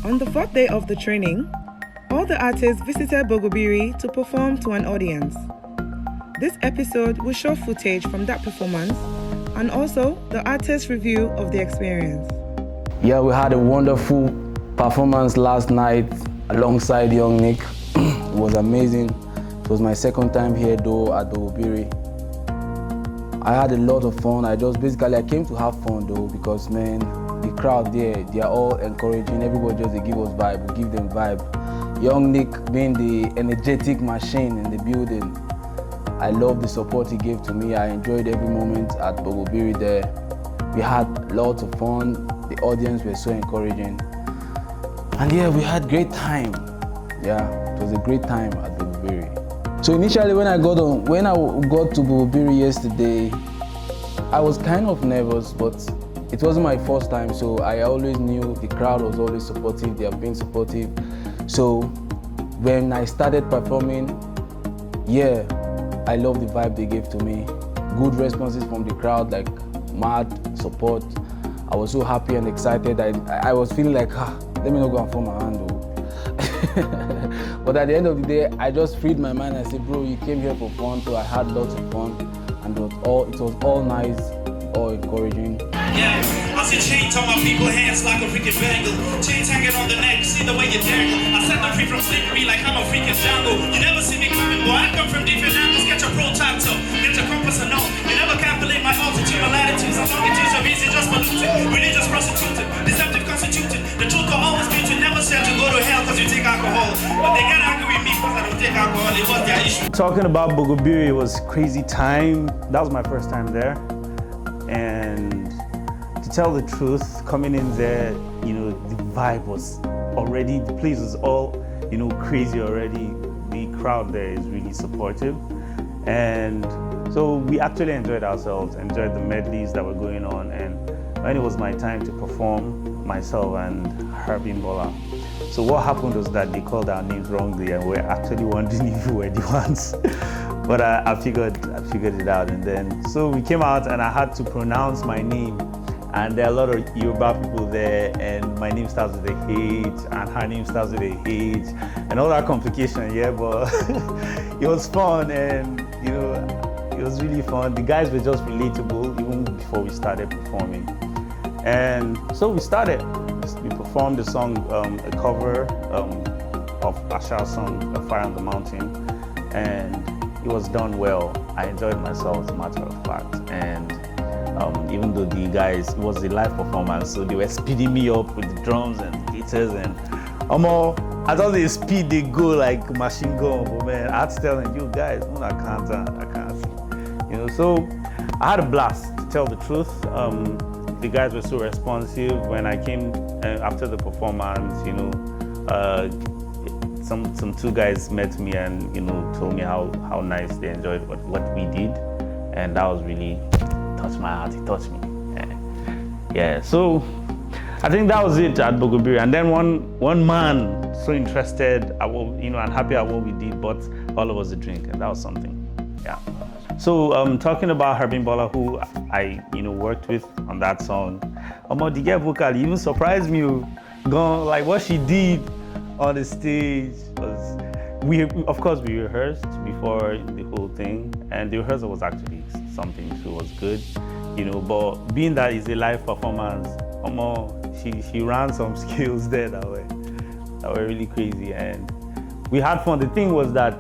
On the fourth day of the training, all the artists visited Bogobiri to perform to an audience. This episode will show footage from that performance and also the artist's review of the experience. Yeah, we had a wonderful performance last night alongside young Nick. It was amazing. It was my second time here though at Bogobiri. I had a lot of fun. I came to have fun though, because man, the crowd there, they are all encouraging. Everybody just they give us vibe, we give them vibe. Young Nick being the energetic machine in the building. I love the support he gave to me. I enjoyed every moment at Bogobiri there. We had lots of fun. The audience were so encouraging. And yeah, we had great time. Yeah, it was a great time at Bogobiri. So initially when I got to Bogobiri yesterday, I was kind of nervous, but it wasn't my first time, so I always knew the crowd was always supportive. They have been supportive. So when I started performing, yeah, I love the vibe they gave to me. Good responses from the crowd, like mad support. I was so happy and excited. I was feeling like, let me not go and form my hand. But at the end of the day, I just freed my mind. I said, bro, you came here for fun, so I had lots of fun. And it was all nice, all encouraging. Yeah, I see chains on my people's hands like a freaking bangle. Chains hanging on the neck, see the way you dangle. I set them free from slavery like I'm a freaking jungle. You never see me coming, boy, I come from different angles. Get your protractor, get your compass and all. You never calculate my altitude or latitudes. I'm longitudes are easy, just polluted. Religious prostituted, deceptive constituted. The truth will always be to never say to go to hell because you take alcohol. But they get angry with me because I don't take alcohol. It was their issue. Talking about Bogobiri, it was crazy time. That was my first time there. And to tell the truth, coming in there, the vibe was already, the place was all, crazy already. The crowd there is really supportive. And so we actually enjoyed ourselves, enjoyed the medleys that were going on. And when it was my time to perform, myself and Harbimbola. So what happened was that they called our names wrongly and we're actually wondering if we were the ones. But I figured it out, and then so we came out and I had to pronounce my name, and there are a lot of Yoruba people there, and my name starts with a H and her name starts with a H and all that complication, yeah, but it was fun, and it was really fun. The guys were just relatable even before we started performing. And so we started. We performed the song, a cover of Asha's song, A Fire on the Mountain, and it was done well. I enjoyed myself, as a matter of fact. And even though the guys, it was a live performance, so they were speeding me up with the drums and the guitars, and I thought the speed they go like machine gun, but man, I had to tell them, you guys, I can't sing. So I had a blast, to tell the truth. The guys were so responsive. When I came after the performance, some two guys met me and told me how nice they enjoyed what we did, and that was really touched my heart. It touched me. Yeah. So I think that was it at Bogobiri. And then one man so interested, and happy at what we did, but all of us a drink, and that was something. Yeah. So talking about Harbimbola, who I worked with on that song, the girl vocal even surprised me. Gone like what she did on the stage was, of course we rehearsed before the whole thing, and the rehearsal was actually something too, was good, but being that it's a live performance, she ran some skills there that were really crazy, and we had fun. The thing was that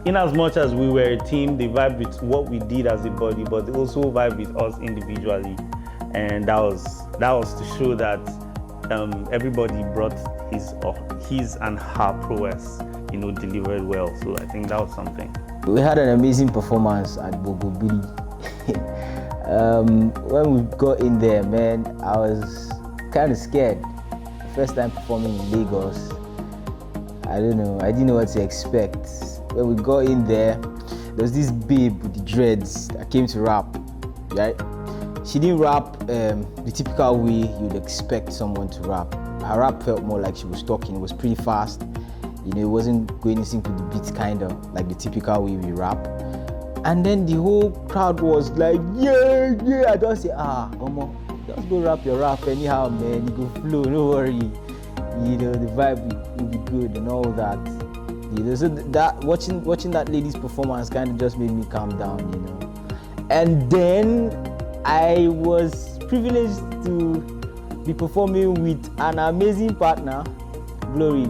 in as much as we were a team, they vibed with what we did as a body, but they also vibed with us individually, and that was to show that everybody brought his and her prowess, delivered well. So I think that was something. We had an amazing performance at Bogobiri. When we got in there, man, I was kind of scared. First time performing in Lagos. I don't know, I didn't know what to expect. When we got in there was this babe with the dreads that came to rap, right? She didn't rap the typical way you'd expect someone to rap. Her rap felt more like she was talking. It was pretty fast. It wasn't going in sync with the beats, kind of like the typical way we rap. And then the whole crowd was like, yeah. I don't say, Omo, just go rap your rap anyhow, man. You go flow, no worry. you know, the vibe will be good and all that. You know, so that watching that lady's performance kind of just made me calm down, you know. And then I was privileged to be performing with an amazing partner, Glory.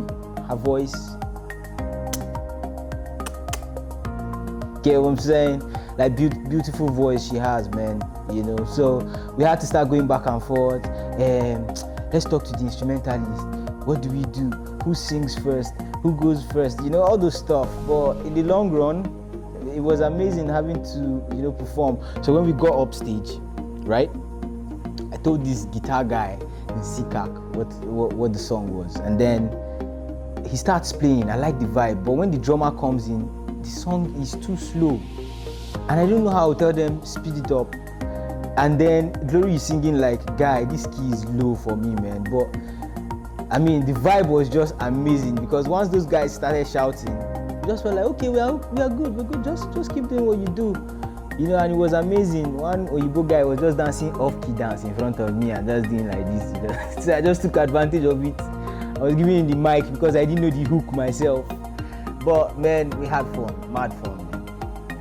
Her voice, get what I'm saying? Like beautiful voice she has, man. You know, so we had to start going back and forth. Let's talk to the instrumentalist. What do we do? Who sings first? Who goes first? You know, all those stuff. But in the long run, it was amazing having to, you know, perform. So when we got up stage, right? I told this guitar guy in CCAC what the song was, and then he starts playing. I like the vibe, but when the drummer comes in, the song is too slow, and I don't know how to tell them speed it up. And then Glory is singing like, guy, this key is low for me, man. But I mean, the vibe was just amazing, because once those guys started shouting, we just felt like, okay, we are good, we're good. Just keep doing what you do, you know. And it was amazing. One Oyibo guy was just dancing off-key dance in front of me and just doing like this, you know? So I just took advantage of it. I was giving him the mic because I didn't know the hook myself. But man, we had fun, mad fun, man.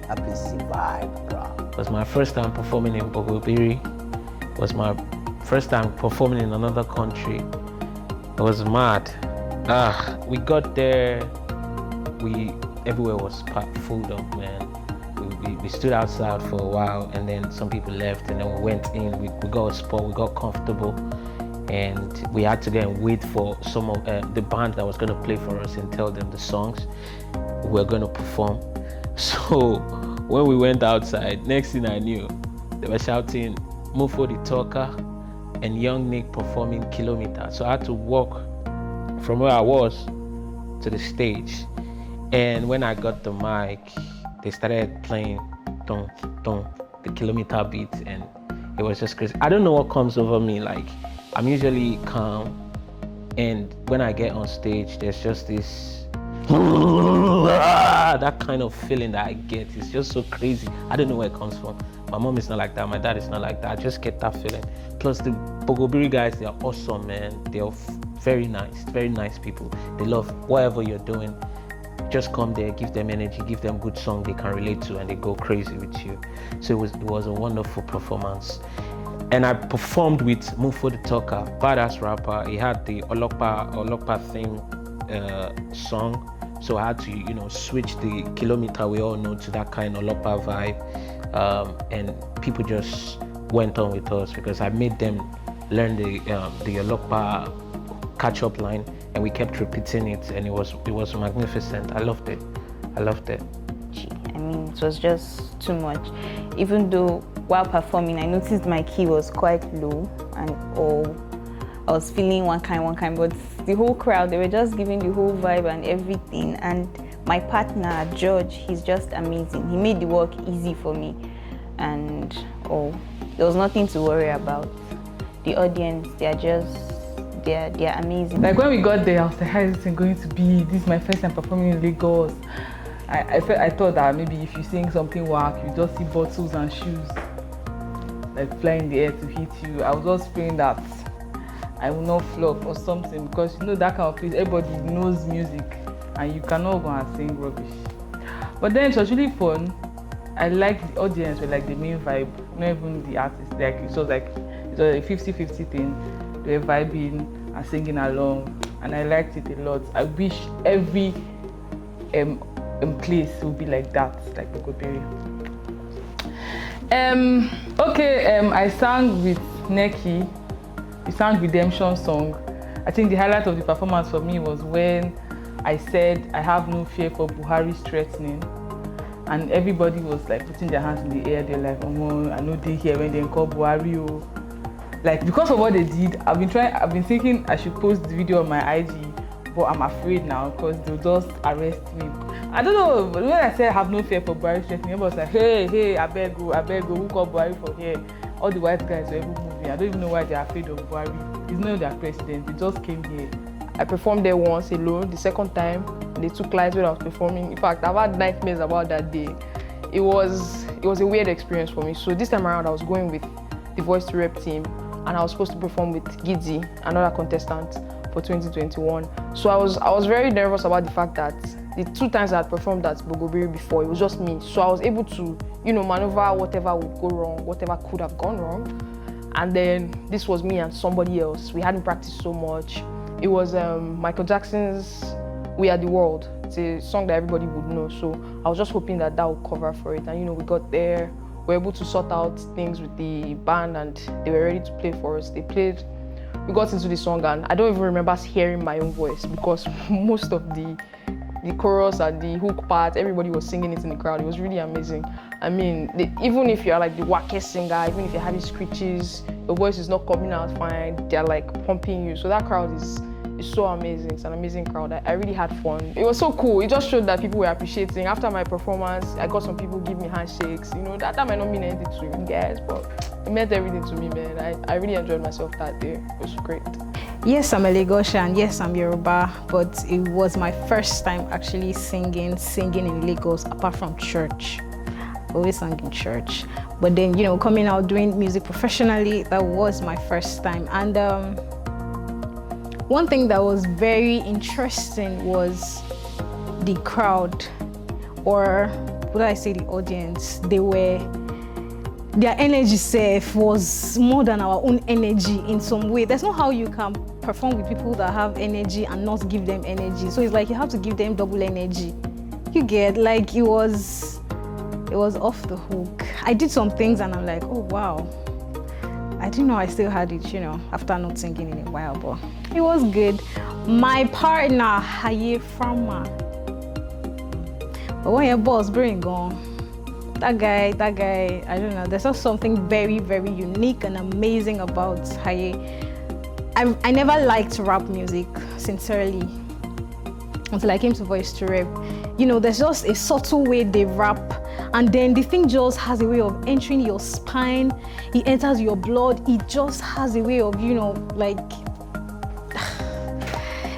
That place is a vibe, bro. It was my first time performing in Bogobiri. It was my first time performing in another country. It was mad. We got there, everywhere was full up, man. We stood outside for a while, and then some people left, and then we went in, we got a spot, we got comfortable, and we had to go and wait for some of the band that was going to play for us and tell them the songs we were going to perform. So when we went outside, next thing I knew, they were shouting Mufo the Talker and Young Nick performing Kilometer. So I had to walk from where I was to the stage, and when I got the mic, they started playing dun, dun, the Kilometer beat, and it was just crazy. I don't know what comes over me. Like, I'm usually calm, and when I get on stage, there's just this that kind of feeling that I get. It's just so crazy. I don't know where it comes from. My mom is not like that, my dad is not like that. I just get that feeling. Plus the Bogobiri guys, they are awesome, man. They are very nice people. They love whatever you're doing. Just come there, give them energy, give them good song they can relate to, and they go crazy with you. So it was a wonderful performance. And I performed with Mufo the Talker, badass rapper. He had the Olokpa theme song. So I had to, you know, switch the Kilometer we all know to that kind of Olokpa vibe. And people just went on with us because I made them learn the Olokpa catch-up line, and we kept repeating it, and it was magnificent. I loved it. I mean, it was just too much. Even though while performing, I noticed my key was quite low, and I was feeling one kind, but the whole crowd, they were just giving the whole vibe and everything. And my partner, George, he's just amazing. He made the work easy for me, and there was nothing to worry about. The audience, they're amazing. Like when we got there, I was like, how is this going to be? This is my first time performing in Lagos. I thought that maybe if you sing something whack, you just see bottles and shoes like flying in the air to hit you. I was just praying that I will not flop or something, because you know that kind of place, everybody knows music and you cannot go and sing rubbish. But then it was really fun. I liked the audience, were like the main vibe, not even the artist. Like it was a 50-50 thing. They were vibing and singing along, and I liked it a lot. I wish every place would be like that, like Bogobiri. I sang with Neki. We sang Redemption song. I think the highlight of the performance for me was when I said I have no fear for Buhari's threatening, and everybody was like putting their hands in the air. They're like, oh, I know they hear when they call Buhari. Oh. Like, because of what they did, I've been thinking I should post the video on my IG, but I'm afraid now because they'll just arrest me. I don't know, but when I said I have no fear for Buhari threatening, everybody was like, hey, I beg you, who called Buhari for here? All the white guys were even moving. I don't even know why they're afraid of Buhari. He's not their president, they just came here. I performed there once alone. The second time, they took lights when I was performing. In fact, I've had nightmares about that day. It was a weird experience for me. So this time around, I was going with the Voice2Rep team, and I was supposed to perform with Gidzi, another contestant, for for 2021. So I was very nervous about the fact that the 2 times I had performed at Bogobiri before, it was just me. So I was able to, maneuver whatever would go wrong, whatever could have gone wrong. And then this was me and somebody else. We hadn't practiced so much. It was Michael Jackson's We Are the World. It's a song that everybody would know. So I was just hoping that would cover for it. And we got there, we were able to sort out things with the band and they were ready to play for us. They played, we got into the song and I don't even remember hearing my own voice because most of the chorus and the hook part, everybody was singing it in the crowd. It was really amazing. I mean, even if you're like the wackest singer, even if you're having screeches, your voice is not coming out fine, they're like pumping you. So that crowd is so amazing. It's an amazing crowd. I really had fun. It was so cool. It just showed that people were appreciating. After my performance, I got some people give me handshakes. That might not mean anything to you guys, but it meant everything to me, man. I really enjoyed myself that day. It was great. Yes, I'm a Lagosian, yes, I'm Yoruba, but it was my first time actually singing in Lagos, apart from church. I always sang in church. But then, coming out doing music professionally, that was my first time. And one thing that was very interesting was the crowd, or would I say the audience. Their energy self was more than our own energy in some way. There's not how you can perform with people that have energy and not give them energy. So it's like you have to give them double energy. You get, like, it was off the hook. I did some things and I'm like, oh wow. I didn't know I still had it, after not singing in a while, but it was good. My partner, Haye Frama. But when your boss bring on, that guy, I don't know, there's just something very, very unique and amazing about Haye. I never liked rap music, sincerely, until I came to Voice2Rep. There's just a subtle way they rap, and then the thing just has a way of entering your spine, it enters your blood, it just has a way of,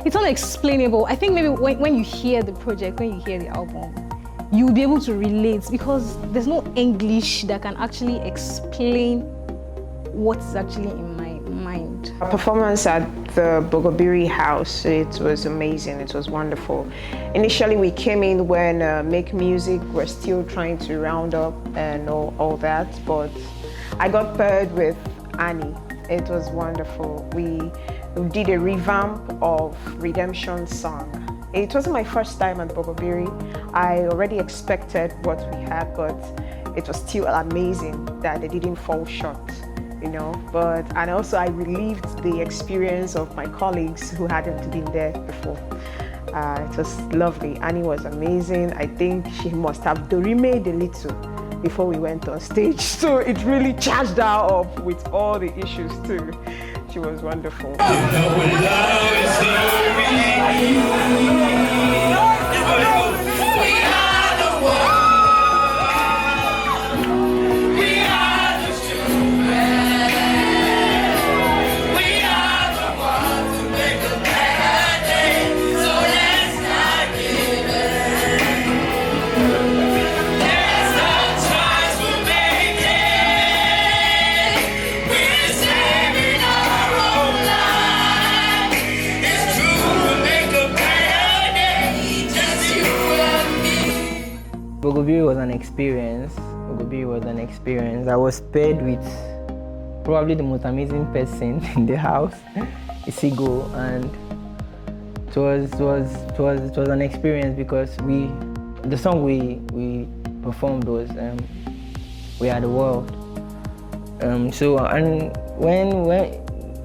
it's unexplainable. I think maybe when you hear the project, when you hear the album, you'll be able to relate because there's no English that can actually explain what's actually in my mind. Our performance at the Bogobiri house, it was amazing, it was wonderful. Initially we came in when Make Music were still trying to round up and all that, but I got paired with Annie. It was wonderful. We did a revamp of Redemption song. It wasn't my first time at Bogobiri. I already expected what we had, but it was still amazing that they didn't fall short, and also I relived the experience of my colleagues who hadn't been there before. It was lovely. Annie was amazing. I think she must have dorime a little before we went on stage, so it really charged her up with all the issues too. She was wonderful. Bogobiri was an experience. I was paired with probably the most amazing person in the house, Isigo, and it was an experience because the song we performed was We Are the World. When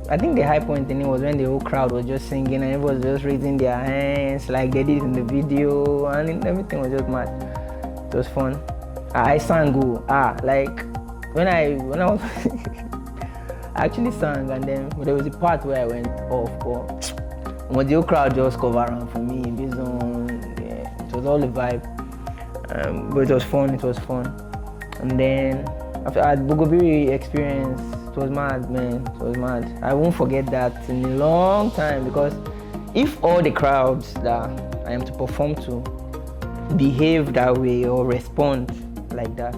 I think the high point in it was when the whole crowd was just singing and everyone was just raising their hands like they did in the video, and everything was just mad. It was fun. I sang like when I was I actually sang, and then there was a part where I went off, but the whole crowd just covered around for me based on it was all the vibe. But it was fun. And then after that Bogobiri experience, it was mad, man. It was mad. I won't forget that in a long time, because if all the crowds that I am to perform to behave that way or respond like that,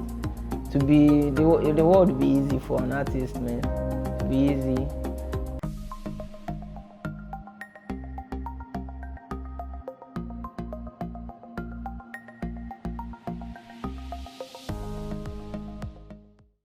the world would be easy for an artist, man. To be easy.